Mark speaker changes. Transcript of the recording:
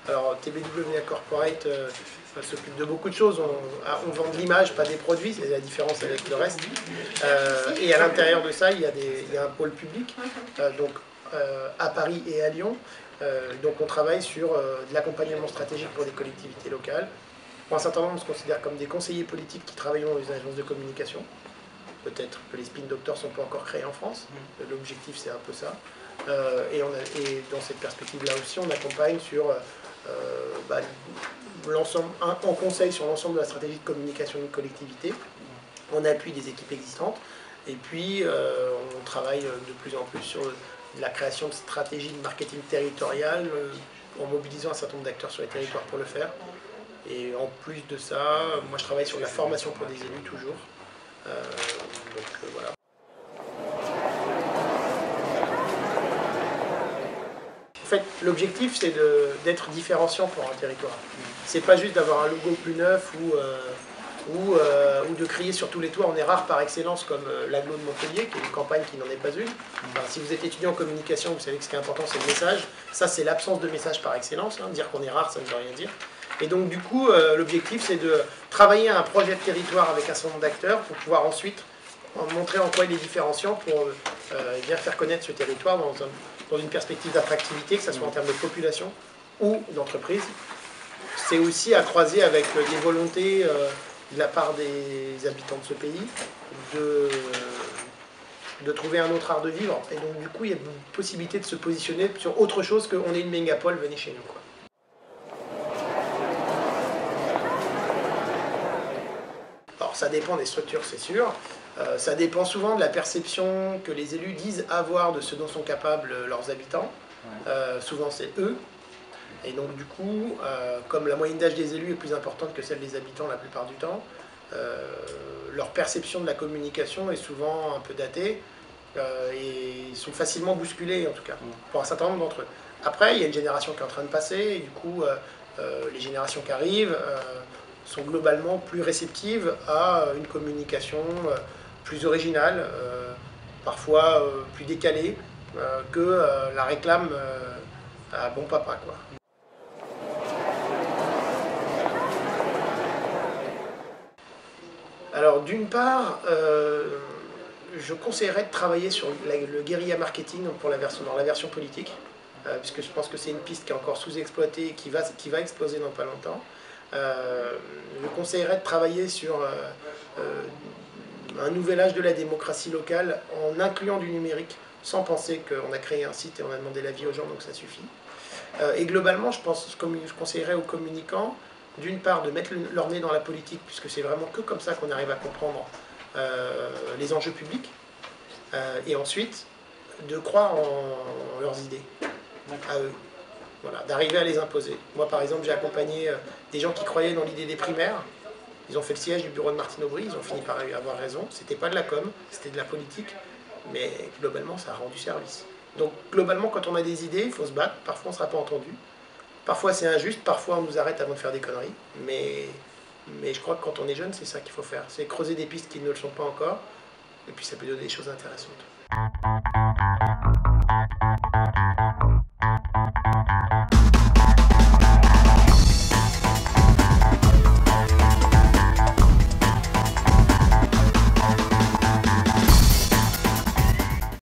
Speaker 1: Alors TBW Corporate s'occupe de beaucoup de choses. On vend de l'image, pas des produits, c'est la différence avec le reste. Et à l'intérieur de ça, il y a un pôle public, à Paris et à Lyon. Donc on travaille sur de l'accompagnement stratégique pour des collectivités locales. Pour un certain nombre, on se considère comme des conseillers politiques qui travaillent dans les agences de communication. Peut-être que les spin doctors ne sont pas encore créés en France. L'objectif, c'est un peu ça. Et dans cette perspective-là aussi, on accompagne sur on conseille sur l'ensemble de la stratégie de communication d'une collectivité. On appuie des équipes existantes. Et puis, on travaille de plus en plus sur la création de stratégies de marketing territorial en mobilisant un certain nombre d'acteurs sur les territoires pour le faire. Et en plus de ça, moi je travaille sur la formation pour des élus toujours. Voilà. En fait, l'objectif c'est d'être différenciant pour un territoire. C'est pas juste d'avoir un logo plus neuf ou de crier sur tous les toits. On est rare par excellence comme l'aglo de Montpellier, qui est une campagne qui n'en est pas une. Enfin, si vous êtes étudiant en communication, vous savez que ce qui est important c'est le message. Ça c'est l'absence de message par excellence. Dire qu'on est rare, ça ne veut rien dire. Et donc du coup, l'objectif c'est de travailler un projet de territoire avec un certain nombre d'acteurs pour pouvoir ensuite montrer en quoi il est différenciant pour bien faire connaître ce territoire dans une perspective d'attractivité, que ce soit en termes de population ou d'entreprise. C'est aussi à croiser avec des volontés de la part des habitants de ce pays de trouver un autre art de vivre. Et donc du coup, il y a une possibilité de se positionner sur autre chose qu'on est une mégapole, venez chez nous, quoi. Alors ça dépend des structures, c'est sûr. Ça dépend souvent de la perception que les élus disent avoir de ce dont sont capables leurs habitants. Souvent c'est eux. Et donc du coup, comme la moyenne d'âge des élus est plus importante que celle des habitants la plupart du temps, leur perception de la communication est souvent un peu datée et ils sont facilement bousculés en tout cas, pour un certain nombre d'entre eux. Après, il y a une génération qui est en train de passer et du coup, les générations qui arrivent sont globalement plus réceptives à une communication plus originale, parfois plus décalée, que la réclame à bon papa, quoi. Alors d'une part, je conseillerais de travailler sur le guérilla marketing dans la version politique, puisque je pense que c'est une piste qui est encore sous-exploitée et qui va exploser dans pas longtemps. Je conseillerais de travailler sur un nouvel âge de la démocratie locale en incluant du numérique, sans penser qu'on a créé un site et on a demandé l'avis aux gens, donc ça suffit. Et globalement, je conseillerais aux communicants, d'une part, de mettre leur nez dans la politique, puisque c'est vraiment que comme ça qu'on arrive à comprendre les enjeux publics, et ensuite, de croire en leurs idées, à eux. Voilà, d'arriver à les imposer. Moi, par exemple, j'ai accompagné des gens qui croyaient dans l'idée des primaires. Ils ont fait le siège du bureau de Martine Aubry, ils ont fini par avoir raison. C'était pas de la com, c'était de la politique, mais globalement, ça a rendu service. Donc, globalement, quand on a des idées, il faut se battre. Parfois, on ne sera pas entendu. Parfois, c'est injuste. Parfois, on nous arrête avant de faire des conneries. Mais je crois que quand on est jeune, c'est ça qu'il faut faire. C'est creuser des pistes qui ne le sont pas encore. Et puis, ça peut donner des choses intéressantes.